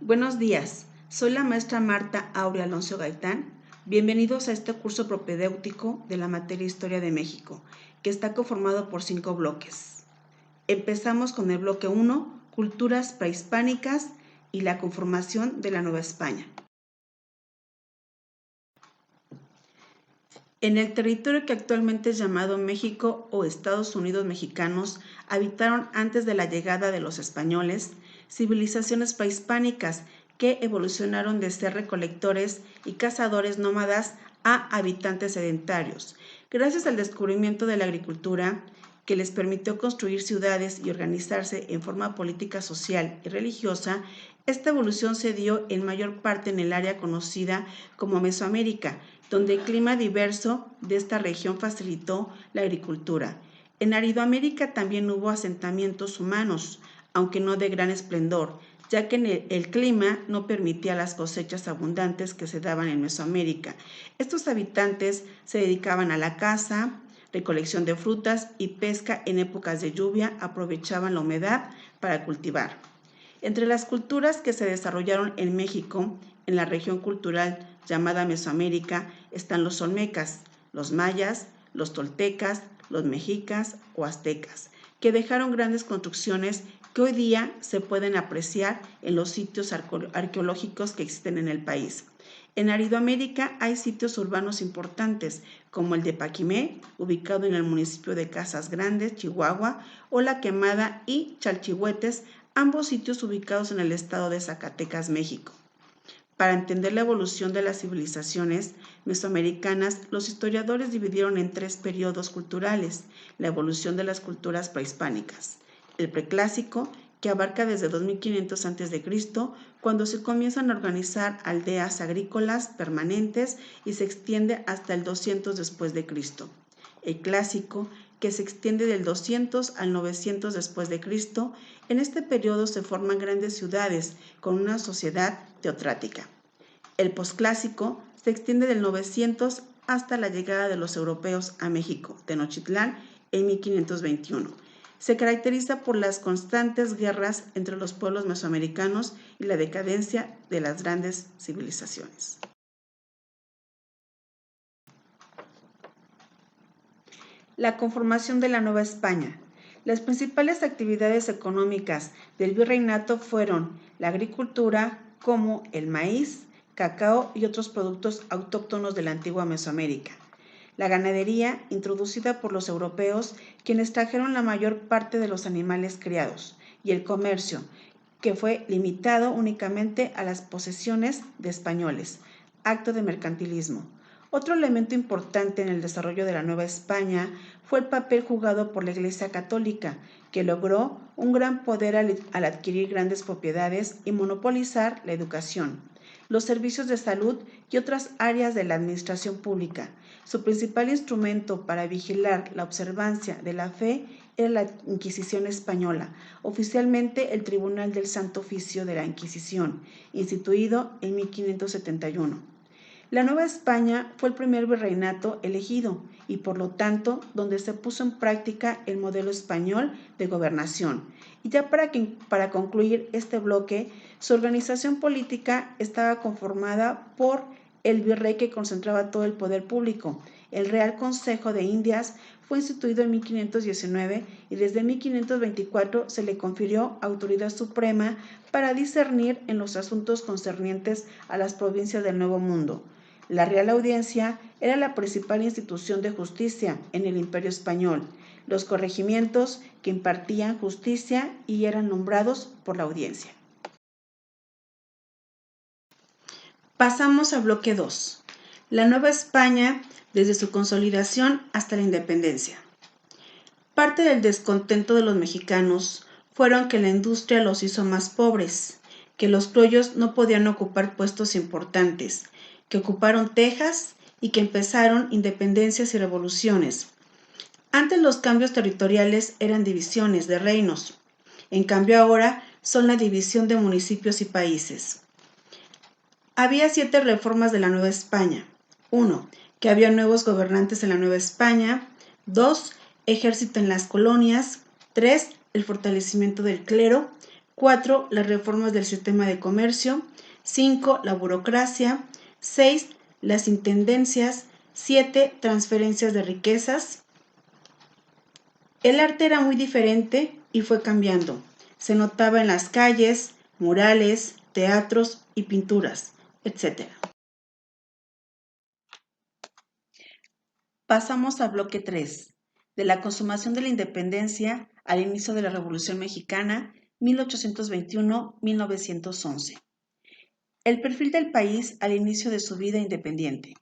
Buenos días, soy la maestra Marta Aurea Alonso Gaitán. Bienvenidos a este curso propedéutico de la materia Historia de México, que está conformado por 5 bloques. Empezamos con el bloque 1, Culturas prehispánicas y la conformación de la Nueva España. En el territorio que actualmente es llamado México o Estados Unidos mexicanos, habitaron antes de la llegada de los españoles civilizaciones prehispánicas que evolucionaron de ser recolectores y cazadores nómadas a habitantes sedentarios. Gracias al descubrimiento de la agricultura, que les permitió construir ciudades y organizarse en forma política, social y religiosa, esta evolución se dio en mayor parte en el área conocida como Mesoamérica, donde el clima diverso de esta región facilitó la agricultura. En Aridoamérica también hubo asentamientos humanos, aunque no de gran esplendor, ya que el clima no permitía las cosechas abundantes que se daban en Mesoamérica. Estos habitantes se dedicaban a la caza, recolección de frutas y pesca en épocas de lluvia, aprovechaban la humedad para cultivar. Entre las culturas que se desarrollaron en México, en la región cultural llamada Mesoamérica, están los olmecas, los mayas, los toltecas, los mexicas o aztecas, que dejaron grandes construcciones que hoy día se pueden apreciar en los sitios arqueológicos que existen en el país. En Aridoamérica hay sitios urbanos importantes, como el de Paquimé, ubicado en el municipio de Casas Grandes, Chihuahua, o La Quemada y Chalchihuetes, ambos sitios ubicados en el estado de Zacatecas, México. Para entender la evolución de las civilizaciones mesoamericanas, los historiadores dividieron en 3 periodos culturales la evolución de las culturas prehispánicas. El preclásico, que abarca desde 2500 a.C., cuando se comienzan a organizar aldeas agrícolas permanentes y se extiende hasta el 200 después de Cristo. El clásico, que se extiende del 200 al 900 después de Cristo. En este periodo se forman grandes ciudades con una sociedad teocrática. El posclásico se extiende del 900 hasta la llegada de los europeos a México, Tenochtitlán, en 1521. Se caracteriza por las constantes guerras entre los pueblos mesoamericanos y la decadencia de las grandes civilizaciones. La conformación de la Nueva España. Las principales actividades económicas del virreinato fueron la agricultura, como el maíz, cacao y otros productos autóctonos de la antigua Mesoamérica. La ganadería, introducida por los europeos, quienes trajeron la mayor parte de los animales criados, y el comercio, que fue limitado únicamente a las posesiones de españoles, acto de mercantilismo. Otro elemento importante en el desarrollo de la Nueva España fue el papel jugado por la Iglesia Católica, que logró un gran poder al adquirir grandes propiedades y monopolizar la educación, los servicios de salud y otras áreas de la administración pública. Su principal instrumento para vigilar la observancia de la fe era la Inquisición española, oficialmente el Tribunal del Santo Oficio de la Inquisición, instituido en 1571. La Nueva España fue el primer virreinato elegido y, por lo tanto, donde se puso en práctica el modelo español de gobernación. Y ya para concluir este bloque, su organización política estaba conformada por el virrey, que concentraba todo el poder público. El Real Consejo de Indias fue instituido en 1519 y desde 1524 se le confirió autoridad suprema para discernir en los asuntos concernientes a las provincias del Nuevo Mundo. La Real Audiencia era la principal institución de justicia en el Imperio Español. Los corregimientos que impartían justicia y eran nombrados por la audiencia. Pasamos al bloque 2. La Nueva España desde su consolidación hasta la independencia. Parte del descontento de los mexicanos fueron que la industria los hizo más pobres, que los criollos no podían ocupar puestos importantes, que ocuparon Texas y que empezaron independencias y revoluciones. Antes los cambios territoriales eran divisiones de reinos, en cambio ahora son la división de municipios y países. Había 7 reformas de la Nueva España. 1. Que había nuevos gobernantes en la Nueva España. 2. Ejército en las colonias. 3. El fortalecimiento del clero. 4. Las reformas del sistema de comercio. 5. La burocracia. 6. Las intendencias. 7. Transferencias de riquezas. El arte era muy diferente y fue cambiando. Se notaba en las calles, murales, teatros y pinturas, etc. Pasamos al bloque 3, de la consumación de la independencia al inicio de la Revolución Mexicana, 1821-1911. El perfil del país al inicio de su vida independiente.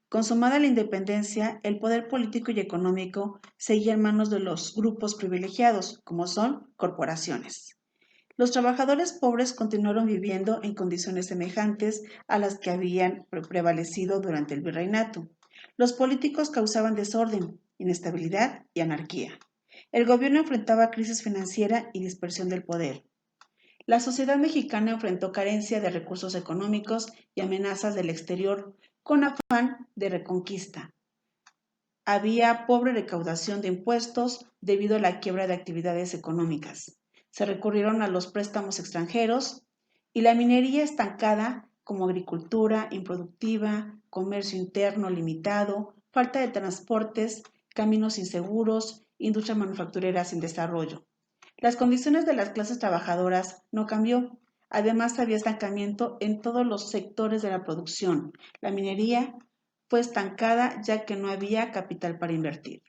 Consumada la independencia, el poder político y económico seguía en manos de los grupos privilegiados, como son corporaciones. Los trabajadores pobres continuaron viviendo en condiciones semejantes a las que habían prevalecido durante el virreinato. Los políticos causaban desorden, inestabilidad y anarquía. El gobierno enfrentaba crisis financiera y dispersión del poder. La sociedad mexicana enfrentó carencia de recursos económicos y amenazas del exterior con afán de reconquista. Había pobre recaudación de impuestos debido a la quiebra de actividades económicas. Se recurrieron a los préstamos extranjeros y la minería estancada como agricultura improductiva, comercio interno limitado, falta de transportes, caminos inseguros, industria manufacturera sin desarrollo. Las condiciones de las clases trabajadoras no cambió. Además, había estancamiento en todos los sectores de la producción. La minería fue estancada ya que no había capital para invertir.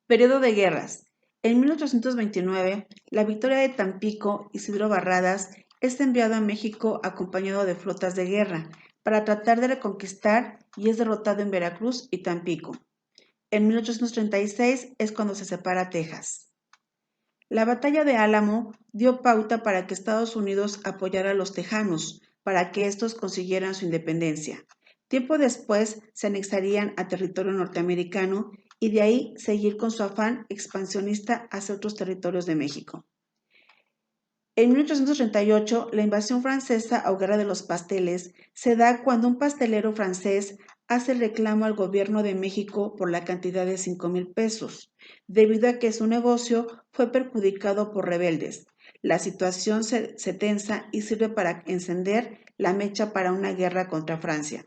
Periodo de guerras. En 1829, la victoria de Tampico, Isidro Barradas, es enviado a México acompañado de flotas de guerra para tratar de reconquistar y es derrotado en Veracruz y Tampico. En 1836 es cuando se separa Texas. La batalla de Álamo dio pauta para que Estados Unidos apoyara a los tejanos para que estos consiguieran su independencia. Tiempo después se anexarían a territorio norteamericano y de ahí seguir con su afán expansionista hacia otros territorios de México. En 1838, la invasión francesa o Guerra de los Pasteles se da cuando un pastelero francés hace reclamo al gobierno de México por la cantidad de 5,000 pesos, debido a que su negocio fue perjudicado por rebeldes. La situación se tensa y sirve para encender la mecha para una guerra contra Francia.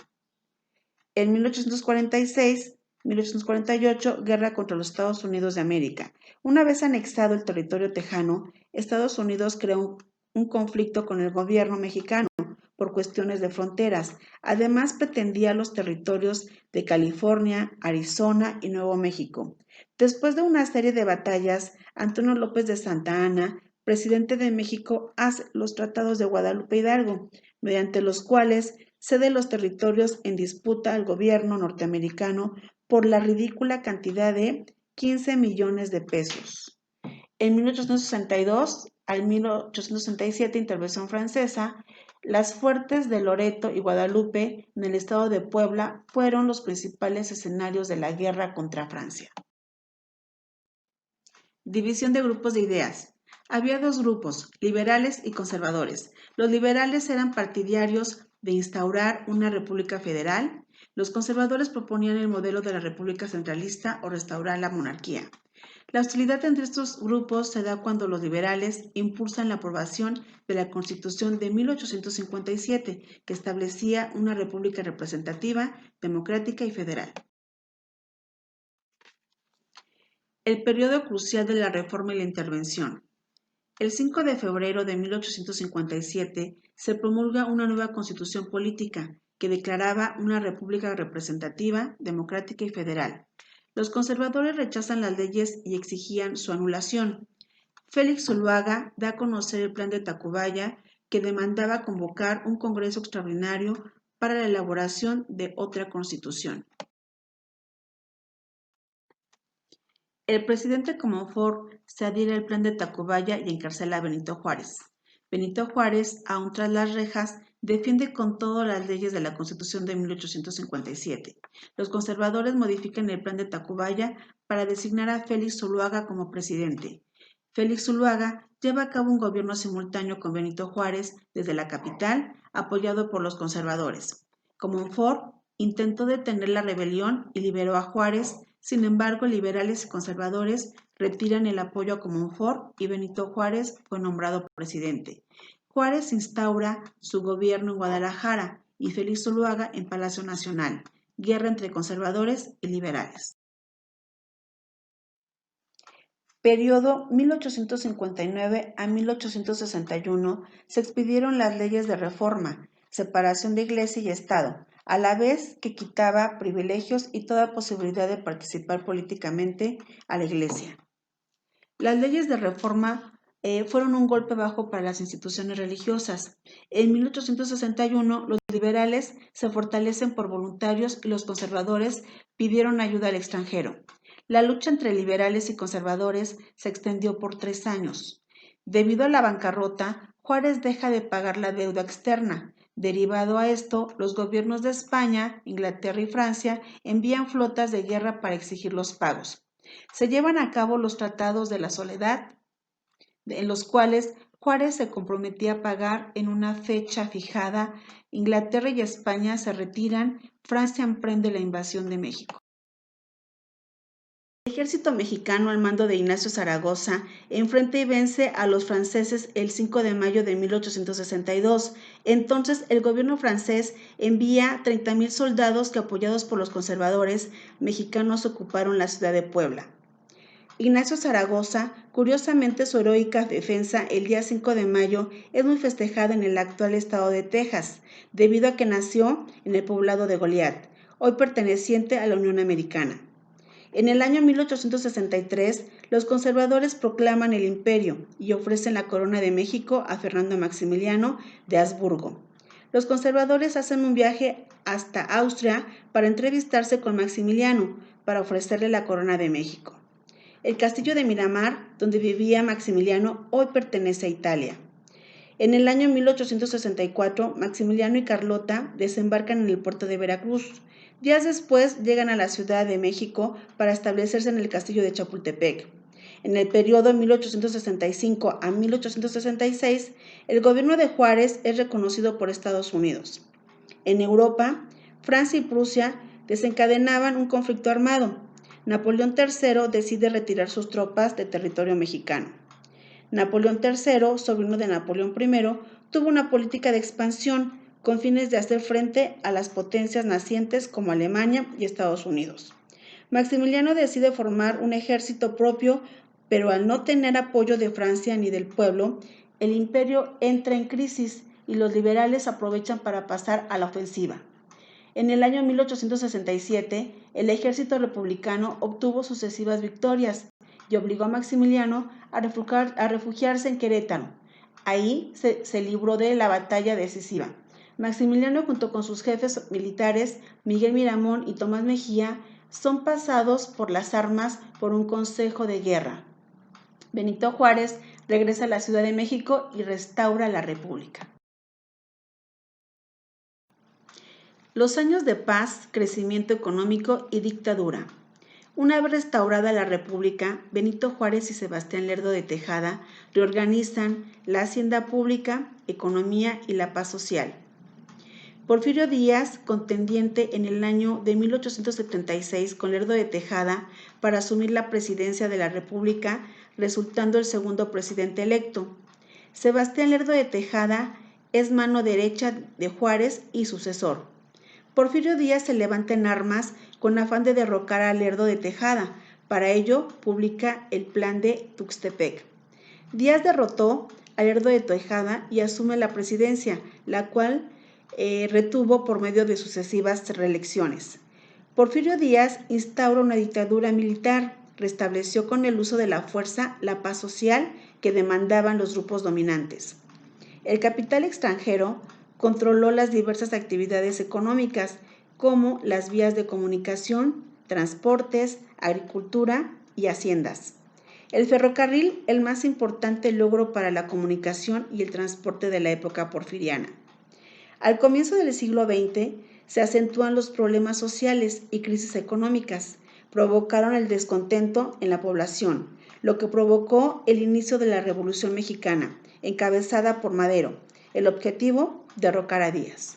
En 1848, guerra contra los Estados Unidos de América. Una vez anexado el territorio tejano, Estados Unidos creó un conflicto con el gobierno mexicano por cuestiones de fronteras. Además, pretendía los territorios de California, Arizona y Nuevo México. Después de una serie de batallas, Antonio López de Santa Anna, presidente de México, hace los tratados de Guadalupe Hidalgo, mediante los cuales cede los territorios en disputa al gobierno norteamericano por la ridícula cantidad de 15 millones de pesos. En 1862 al 1867, intervención francesa, las fuertes de Loreto y Guadalupe en el estado de Puebla fueron los principales escenarios de la guerra contra Francia. División de grupos de ideas. Había dos grupos, liberales y conservadores. Los liberales eran partidarios de instaurar una república federal. Los conservadores proponían el modelo de la república centralista o restaurar la monarquía. La hostilidad entre estos grupos se da cuando los liberales impulsan la aprobación de la Constitución de 1857, que establecía una república representativa, democrática y federal. El periodo crucial de la reforma y la intervención. El 5 de febrero de 1857 se promulga una nueva constitución política que declaraba una república representativa, democrática y federal. Los conservadores rechazan las leyes y exigían su anulación. Félix Zuluaga da a conocer el plan de Tacubaya que demandaba convocar un congreso extraordinario para la elaboración de otra constitución. El presidente Comonfort se adhiere al plan de Tacubaya y encarcela a Benito Juárez. Benito Juárez, aún tras las rejas, defiende con todo las leyes de la Constitución de 1857. Los conservadores modifican el plan de Tacubaya para designar a Félix Zuluaga como presidente. Félix Zuluaga lleva a cabo un gobierno simultáneo con Benito Juárez desde la capital, apoyado por los conservadores. Comonfort intentó detener la rebelión y liberó a Juárez, Sin embargo, liberales y conservadores retiran el apoyo a Comonfort y Benito Juárez fue nombrado presidente. Juárez instaura su gobierno en Guadalajara y Félix Zuluaga en Palacio Nacional. Guerra entre conservadores y liberales. Periodo 1859 a 1861 se expidieron las leyes de reforma, separación de Iglesia y Estado, a la vez que quitaba privilegios y toda posibilidad de participar políticamente a la Iglesia. Las leyes de reforma fueron un golpe bajo para las instituciones religiosas. En 1861, los liberales se fortalecen por voluntarios y los conservadores pidieron ayuda al extranjero. La lucha entre liberales y conservadores se extendió por 3 años. Debido a la bancarrota, Juárez deja de pagar la deuda externa. Derivado a esto, los gobiernos de España, Inglaterra y Francia envían flotas de guerra para exigir los pagos. Se llevan a cabo los tratados de la soledad, en los cuales Juárez se comprometía a pagar en una fecha fijada. Inglaterra y España se retiran, Francia emprende la invasión de México. El ejército mexicano al mando de Ignacio Zaragoza enfrenta y vence a los franceses el 5 de mayo de 1862. Entonces el gobierno francés envía 30,000 soldados que, apoyados por los conservadores mexicanos, ocuparon la ciudad de Puebla. Ignacio Zaragoza, curiosamente su heroica defensa el día 5 de mayo es muy festejada en el actual estado de Texas, debido a que nació en el poblado de Goliat, hoy perteneciente a la Unión Americana. En el año 1863, los conservadores proclaman el imperio y ofrecen la corona de México a Fernando Maximiliano de Habsburgo. Los conservadores hacen un viaje hasta Austria para entrevistarse con Maximiliano para ofrecerle la corona de México. El castillo de Miramar, donde vivía Maximiliano, hoy pertenece a Italia. En el año 1864, Maximiliano y Carlota desembarcan en el puerto de Veracruz. Días después llegan a la Ciudad de México para establecerse en el castillo de Chapultepec. En el periodo 1865 a 1866, el gobierno de Juárez es reconocido por Estados Unidos. En Europa, Francia y Prusia desencadenaban un conflicto armado. Napoleón III decide retirar sus tropas de territorio mexicano. Napoleón III, sobrino de Napoleón I, tuvo una política de expansión con fines de hacer frente a las potencias nacientes como Alemania y Estados Unidos. Maximiliano decide formar un ejército propio, pero al no tener apoyo de Francia ni del pueblo, el imperio entra en crisis y los liberales aprovechan para pasar a la ofensiva. En el año 1867, el ejército republicano obtuvo sucesivas victorias y obligó a Maximiliano a refugiarse en Querétaro. Ahí se libró de la batalla decisiva. Maximiliano, junto con sus jefes militares, Miguel Miramón y Tomás Mejía, son pasados por las armas por un consejo de guerra. Benito Juárez regresa a la Ciudad de México y restaura la República. Los años de paz, crecimiento económico y dictadura. Una vez restaurada la República, Benito Juárez y Sebastián Lerdo de Tejada reorganizan la hacienda pública, economía y la paz social. Porfirio Díaz, contendiente en el año de 1876 con Lerdo de Tejada para asumir la presidencia de la República, resultando el segundo presidente electo. Sebastián Lerdo de Tejada es mano derecha de Juárez y sucesor. Porfirio Díaz se levanta en armas con afán de derrocar a Lerdo de Tejada. Para ello, publica el Plan de Tuxtepec. Díaz derrotó a Lerdo de Tejada y asume la presidencia, la cual retuvo por medio de sucesivas reelecciones. Porfirio Díaz instaura una dictadura militar, restableció con el uso de la fuerza la paz social que demandaban los grupos dominantes. El capital extranjero controló las diversas actividades económicas, como las vías de comunicación, transportes, agricultura y haciendas. El ferrocarril, el más importante logro para la comunicación y el transporte de la época porfiriana. Al comienzo del siglo XX, se acentúan los problemas sociales y crisis económicas. Provocaron el descontento en la población, lo que provocó el inicio de la Revolución Mexicana, encabezada por Madero. El objetivo, derrocar a Díaz.